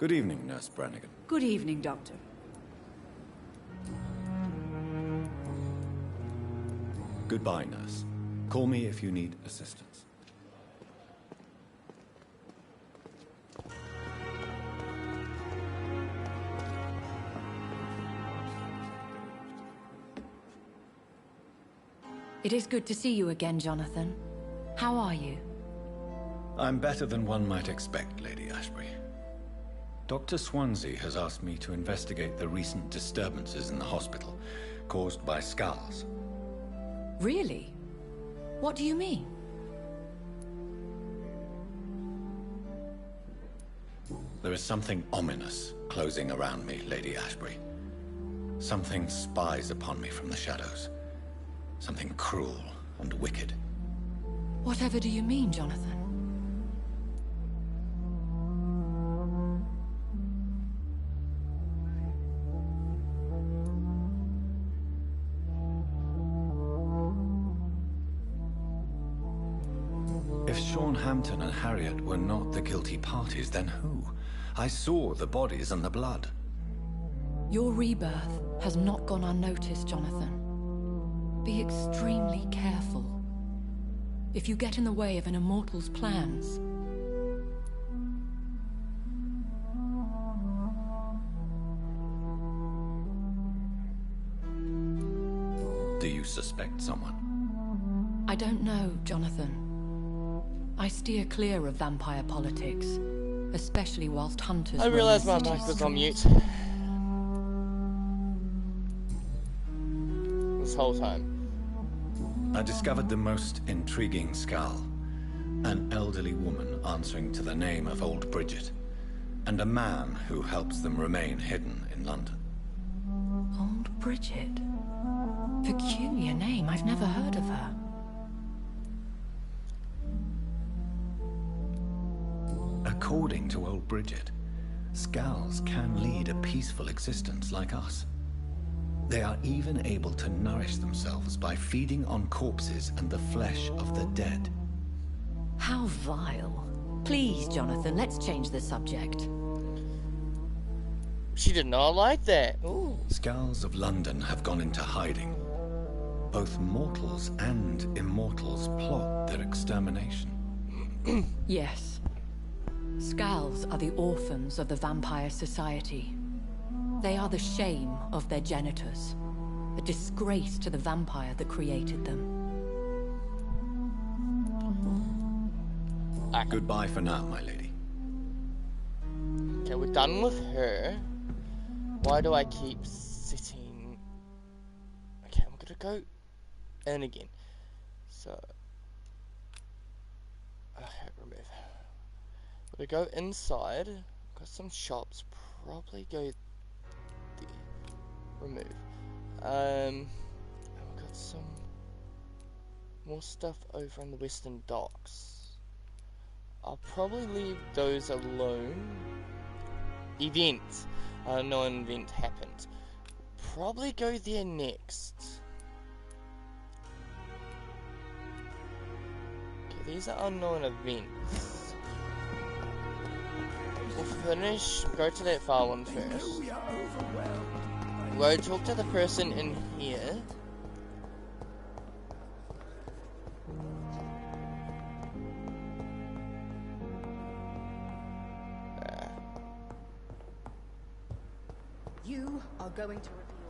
Good evening, Nurse Brannigan. Good evening, Doctor. Goodbye, Nurse. Call me if you need assistance. It is good to see you again, Jonathan. How are you? I'm better than one might expect, Lady Ashbury. Dr. Swansea has asked me to investigate the recent disturbances in the hospital caused by skulls. Really? What do you mean? There is something ominous closing around me, Lady Ashbury. Something spies upon me from the shadows. Something cruel and wicked. Whatever do you mean, Jonathan? If Sean Hampton and Harriet were not the guilty parties, then who? I saw the bodies and the blood. Your rebirth has not gone unnoticed, Jonathan. Be extremely careful. If you get in the way of an immortal's plans... Do you suspect someone? I don't know, Jonathan. I steer clear of vampire politics, especially whilst hunters... I realized my mic was on mute. This whole time. I discovered the most intriguing skull. An elderly woman answering to the name of Old Bridget, and a man who helps them remain hidden in London. Old Bridget? Peculiar name, I've never heard of her. According to Old Bridget, skulls can lead a peaceful existence like us. They are even able to nourish themselves by feeding on corpses and the flesh of the dead. How vile. Please, Jonathan, let's change the subject. She did not like that. Ooh. Skulls of London have gone into hiding. Both mortals and immortals plot their extermination. Yes. Skulls are the orphans of the Vampire Society. They are the shame of their genitors, a disgrace to the vampire that created them. Goodbye for now, my lady. Okay, we're done with her. Why do I keep sitting? Okay, I'm gonna go in again. So, okay, remove. I'm gonna go inside. Got some shops. Probably go there. Remove. We've got some more stuff over in the Western Docks. I'll probably leave those alone. Events. No event happened. Probably go there next. Okay, these are unknown events. We'll finish, go to that far one first. Go talk to the person in here. You are going to reveal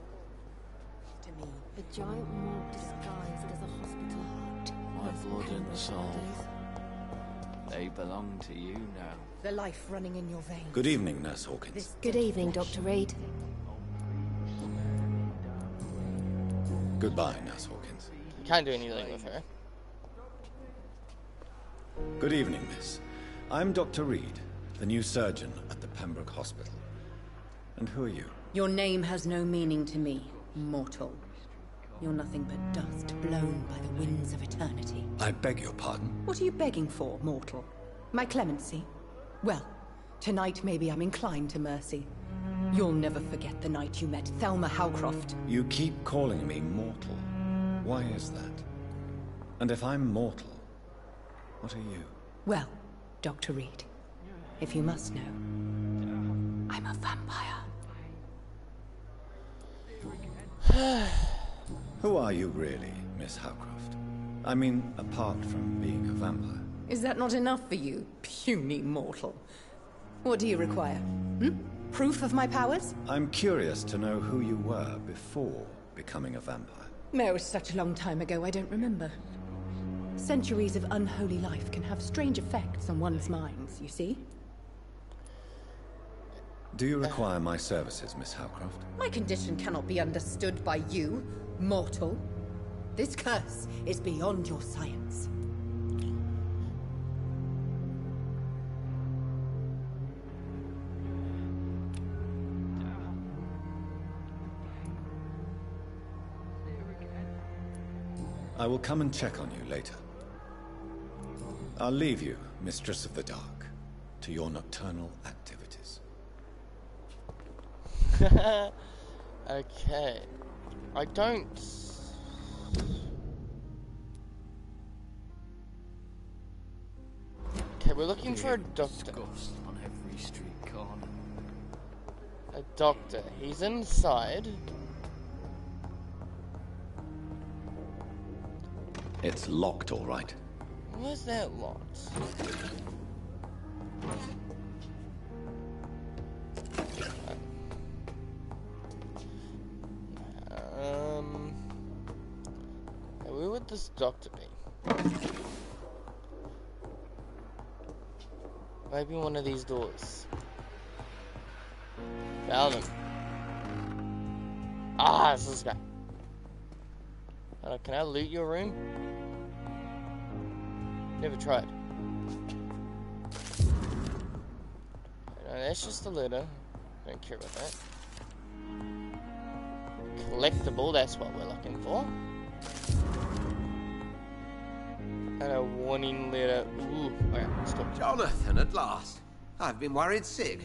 all to me. A giant morgue disguised as a hospital hut. My blood and soul. They belong to you now. The life running in your veins. Good evening, Nurse Hawkins. Good evening, Dr. Reed. Goodbye, Nurse Hawkins. Can't do anything with her. Good evening, miss. I'm Dr. Reed, the new surgeon at the Pembroke Hospital. And who are you? Your name has no meaning to me, mortal. You're nothing but dust blown by the winds of eternity. I beg your pardon? What are you begging for, mortal? My clemency? Well, tonight maybe I'm inclined to mercy. You'll never forget the night you met Thelma Howcroft. You keep calling me mortal. Why is that? And if I'm mortal, what are you? Well, Dr. Reed, if you must know, I'm a vampire. Who are you really, Miss Howcroft? I mean, apart from being a vampire. Is that not enough for you, puny mortal? What do you require? Proof of my powers? I'm curious to know who you were before becoming a vampire. No, such a long time ago, I don't remember. Centuries of unholy life can have strange effects on one's minds, you see? Do you require my services, Miss Howcroft? My condition cannot be understood by you, mortal. This curse is beyond your science. I will come and check on you later. I'll leave you, Mistress of the Dark, to your nocturnal activities. Okay. I don't... Okay, we're looking for a doctor. Disgust on every street corner. A doctor. He's inside. It's locked, all right. Where's that locked? Where would this doctor be? Maybe one of these doors. Found him. Ah, it's this guy. Can I loot your room? Never tried. No, that's just a looter. Don't care about that. Collectible, that's what we're looking for. And a warning letter. Ooh, okay, let's go. Jonathan, at last. I've been worried sick.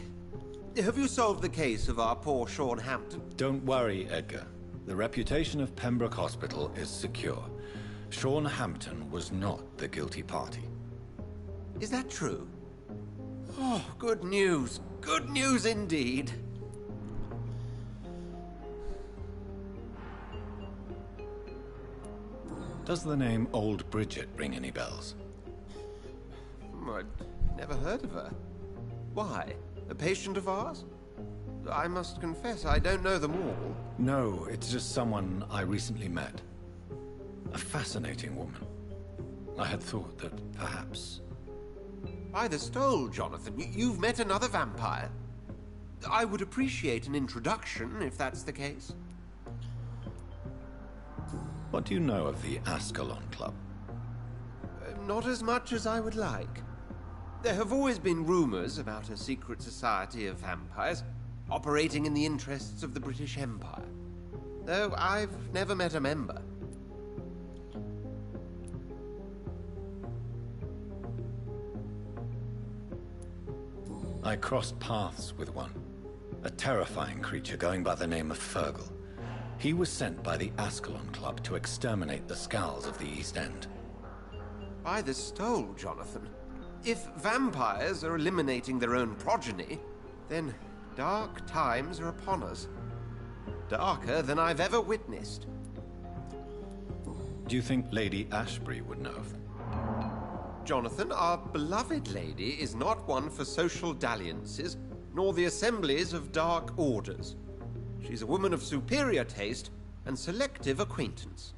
Have you solved the case of our poor Sean Hampton? Don't worry, Edgar. The reputation of Pembroke Hospital is secure. Sean Hampton was not the guilty party. Is that true? Oh, good news. Good news indeed. Does the name Old Bridget ring any bells? I'd never heard of her. Why? A patient of ours? I must confess, I don't know them all. No, it's just someone I recently met. A fascinating woman. I had thought that perhaps... By the stole, Jonathan, you've met another vampire. I would appreciate an introduction, if that's the case. What do you know of the Ascalon Club? Not as much as I would like. There have always been rumors about a secret society of vampires operating in the interests of the British Empire, though I've never met a member. I crossed paths with one. A terrifying creature going by the name of Fergal. He was sent by the Ascalon Club to exterminate the Skulls of the East End. By the stole, Jonathan. If vampires are eliminating their own progeny, then dark times are upon us. Darker than I've ever witnessed. Do you think Lady Ashbury would know of them? Jonathan, our beloved lady is not one for social dalliances, nor the assemblies of dark orders. She's a woman of superior taste and selective acquaintance.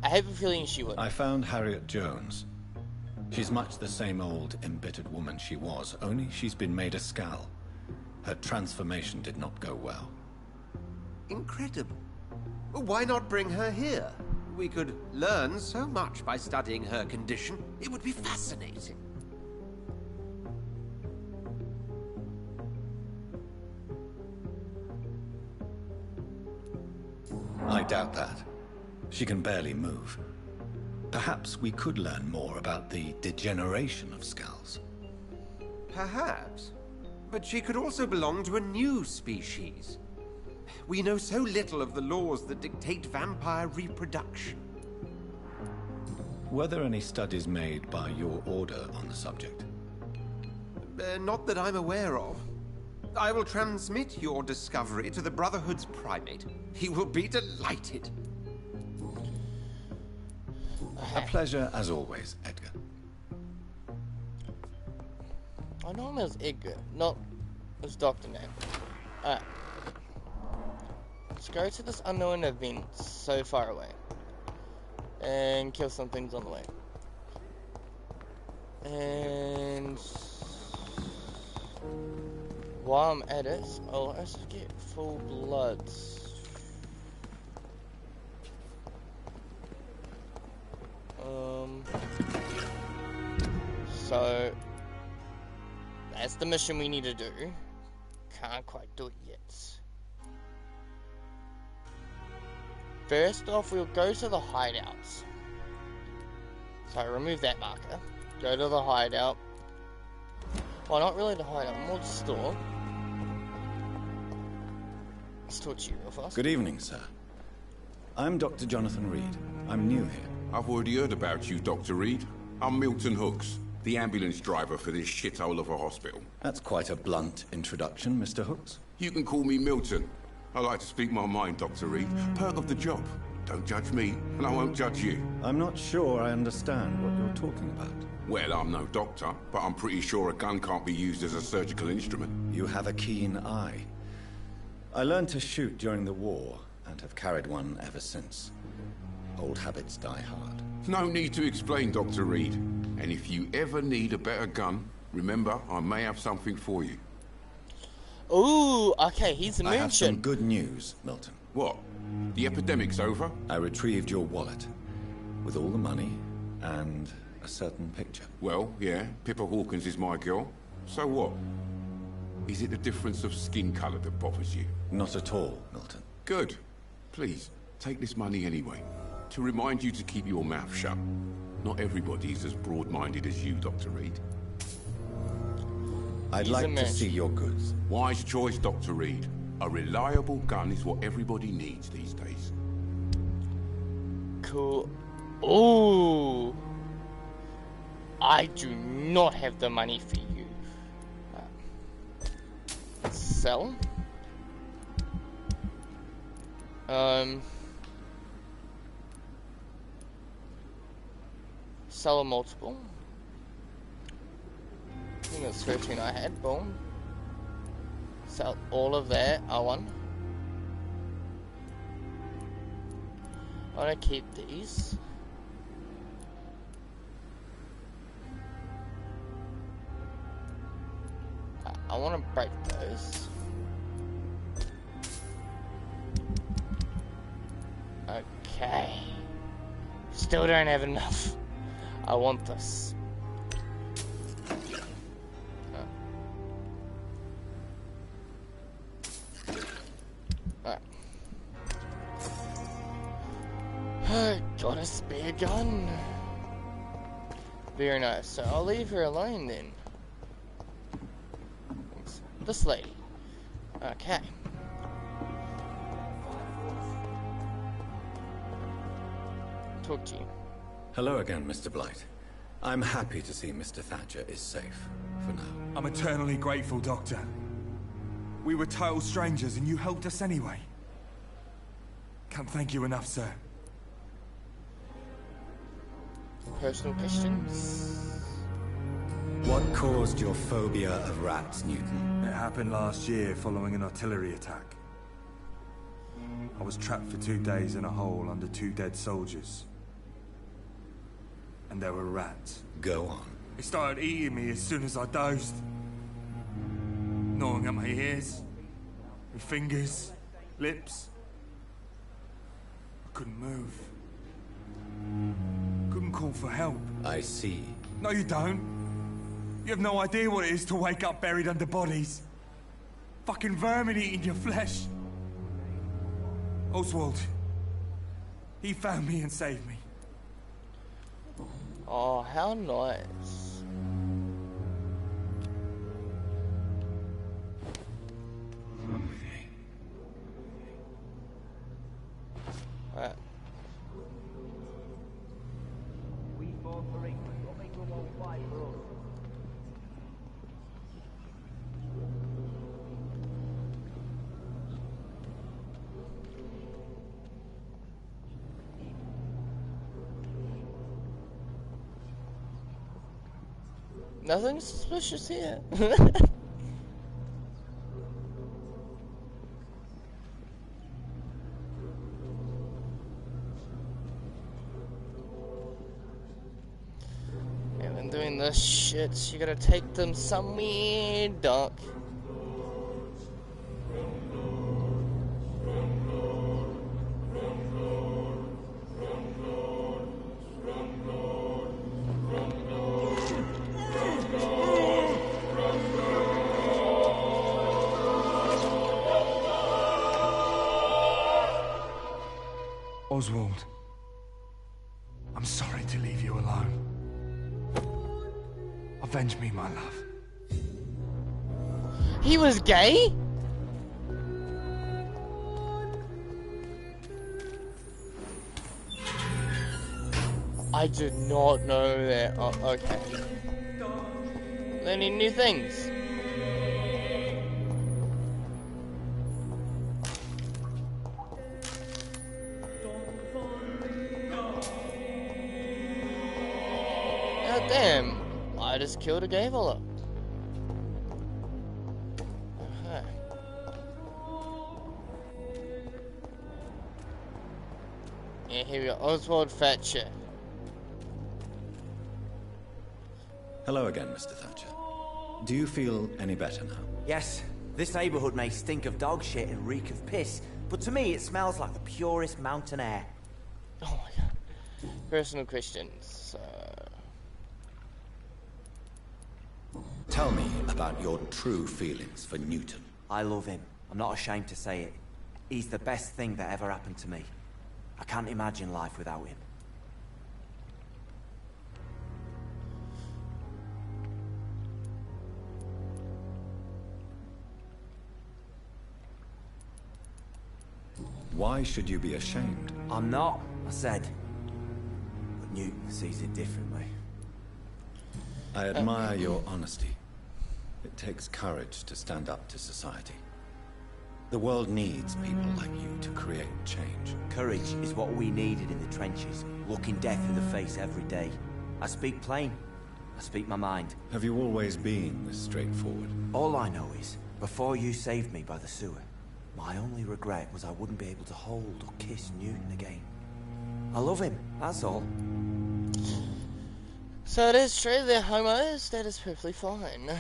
I have a feeling she would. I found Harriet Jones. She's much the same old, embittered woman she was, only she's been made a Skull. Her transformation did not go well. Incredible. Why not bring her here? We could learn so much by studying her condition. It would be fascinating. I doubt that. She can barely move. Perhaps we could learn more about the degeneration of Skulls. Perhaps. But she could also belong to a new species. We know so little of the laws that dictate vampire reproduction. Were there any studies made by your order on the subject? Not that I'm aware of. I will transmit your discovery to the Brotherhood's primate. He will be delighted. A pleasure as always, Edgar. I know him as Edgar, not his doctor name. Alright. Let's go to this unknown event so far away. And kill some things on the way. And while I'm at it, I'll also get full bloods. So that's the mission we need to do. Can't quite do it yet. First off, we'll go to the hideouts. So remove that marker. Go to the hideout. Well, not really the hideout, more the store. Let's talk to you real fast. Good evening, sir. I'm Dr. Jonathan Reed. I'm new here. I've already heard about you, Dr. Reed. I'm Milton Hooks, the ambulance driver for this shithole of a hospital. That's quite a blunt introduction, Mr. Hooks. You can call me Milton. I like to speak my mind, Dr. Reed. Perk of the job. Don't judge me, and I won't judge you. I'm not sure I understand what you're talking about. Well, I'm no doctor, but I'm pretty sure a gun can't be used as a surgical instrument. You have a keen eye. I learned to shoot during the war, and have carried one ever since. Old habits die hard. No need to explain, Dr. Reed. And if you ever need a better gun, remember, I may have something for you. Ooh, okay, he's I have some mentioned. good news, Milton. What? The epidemic's over? I retrieved your wallet, with all the money, and a certain picture. Well, yeah, Pippa Hawkins is my girl. So what? Is it the difference of skin colour that bothers you? Not at all, Milton. Good. Please, take this money anyway. To remind you to keep your mouth shut. Not everybody's as broad-minded as you, Dr. Reed. I'd like to see your goods. Wise choice, Dr. Reed. A reliable gun is what everybody needs these days. Cool. Ooh. I do not have the money for you. Sell. Sell a multiple. I think it's 13 I had. Boom. Sell all of that. R1. I want to keep these. I want to break those. Okay. Still don't have enough. I want this. Alright. Got a spare gun. Very nice. So I'll leave her alone then. This lady. Okay. Talk to you. Hello again, Mr. Blight. I'm happy to see Mr. Thatcher is safe, for now. I'm eternally grateful, Doctor. We were total strangers and you helped us anyway. Can't thank you enough, sir. Personal questions? What caused your phobia of rats, Newton? It happened last year following an artillery attack. I was trapped for 2 days in a hole under 2 dead soldiers. And there were rats. Go on. They started eating me as soon as I dozed. Gnawing at my ears, my fingers, lips. I couldn't move. Couldn't call for help. I see. No, you don't. You have no idea what it is to wake up buried under bodies. Fucking vermin eating your flesh. Oswald. He found me and saved me. Oh, how nice. Right. Nothing suspicious here. I've been doing this shit. You gotta take them somewhere, Doc. Oswald, I'm sorry to leave you alone. Avenge me, my love. He was gay? I did not know that. Oh, okay. Learning new things. God damn. I just killed a gay fella. Okay. Yeah, here we go. Oswald Thatcher. Hello again, Mr. Thatcher. Do you feel any better now? Yes, this neighborhood may stink of dog shit and reek of piss, but to me it smells like the purest mountain air. Oh my god. Personal questions. Tell me about your true feelings for Newton. I love him. I'm not ashamed to say it. He's the best thing that ever happened to me. I can't imagine life without him. Why should you be ashamed? I'm not, I said. But Newton sees it differently. I admire your honesty. It takes courage to stand up to society. The world needs people like you to create change. Courage is what we needed in the trenches, looking death in the face every day. I speak plain. I speak my mind. Have you always been this straightforward? All I know is, before you saved me by the sewer, my only regret was I wouldn't be able to hold or kiss Newton again. I love him, that's all. So it is true, they're homos. That is perfectly fine.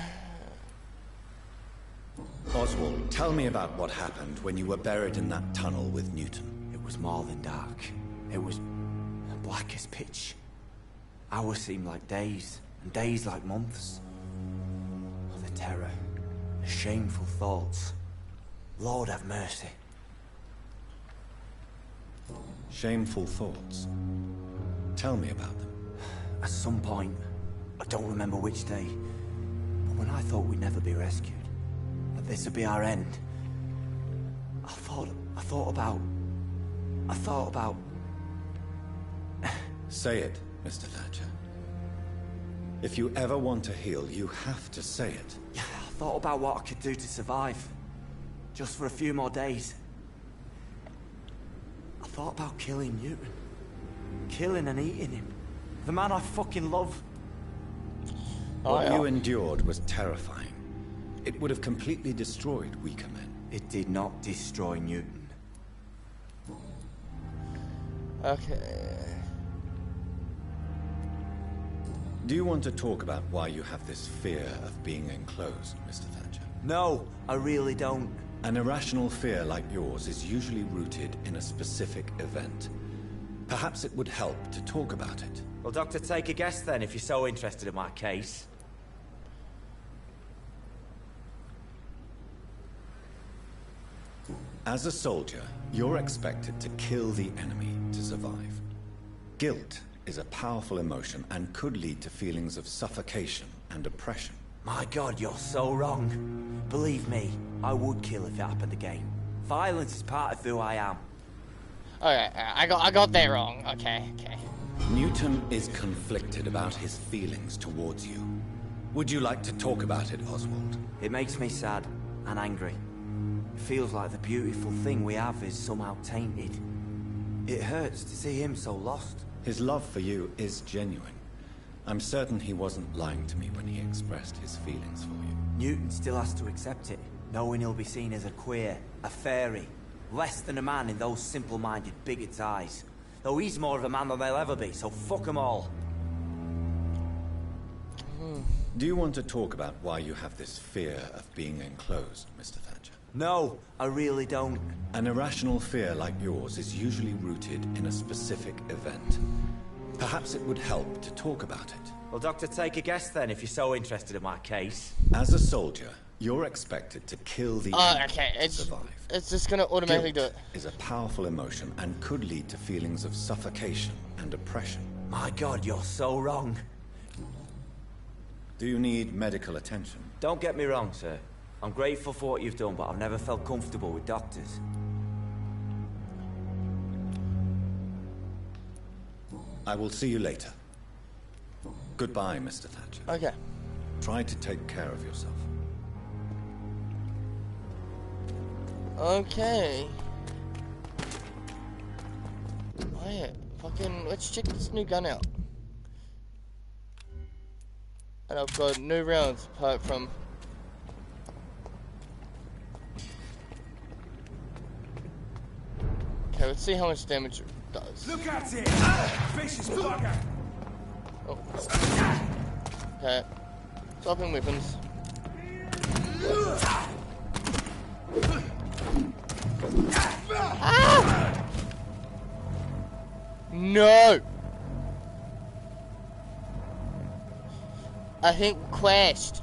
Oswald, tell me about what happened when you were buried in that tunnel with Newton. It was more than dark. It was black as pitch. Hours seemed like days, and days like months. Oh, the terror, the shameful thoughts. Lord have mercy. Shameful thoughts. Tell me about them. At some point, I don't remember which day, but when I thought we'd never be rescued, that this would be our end, I thought about... Say it, Mr. Thatcher. If you ever want to heal, you have to say it. I thought about what I could do to survive. Just for a few more days. I thought about killing Newton. Killing and eating him. The man I fucking love. What you endured was terrifying. It would have completely destroyed weaker men. It did not destroy Newton. Okay. Do you want to talk about why you have this fear of being enclosed, Mr. Thatcher? No, I really don't. An irrational fear like yours is usually rooted in a specific event. Perhaps it would help to talk about it. Well, Doctor, take a guess then, if you're so interested in my case. As a soldier, you're expected to kill the enemy to survive. Guilt is a powerful emotion and could lead to feelings of suffocation and oppression. My God, you're so wrong. Believe me, I would kill if it happened again. Violence is part of who I am. Okay, I got that wrong. Okay. Newton is conflicted about his feelings towards you. Would you like to talk about it, Oswald? It makes me sad and angry. It feels like the beautiful thing we have is somehow tainted. It hurts to see him so lost. His love for you is genuine. I'm certain he wasn't lying to me when he expressed his feelings for you. Newton still has to accept it, knowing he'll be seen as a queer, a fairy, less than a man in those simple-minded bigots' eyes. Though he's more of a man than they'll ever be, so fuck them all. Do you want to talk about why you have this fear of being enclosed, Mr. Thatcher? No, I really don't. An irrational fear like yours is usually rooted in a specific event. Perhaps it would help to talk about it. Well, Doctor, take a guess then, if you're so interested in my case. As a soldier, you're expected to kill the enemy okay, to survive. It's just gonna automatically do Guilt it. is a powerful emotion and could lead to feelings of suffocation and oppression. My God, you're so wrong. Do you need medical attention? Don't get me wrong, sir. I'm grateful for what you've done, but I've never felt comfortable with doctors. I will see you later. Goodbye, Mr. Thatcher. Okay. Try to take care of yourself. Okay. Oh yeah, fucking, let's check this new gun out. And I've got no rounds apart from... Okay, let's see how much damage it does. Look at it! Vicious bugger! Oh. Okay. Swapping weapons. Ah! No! I think we crashed.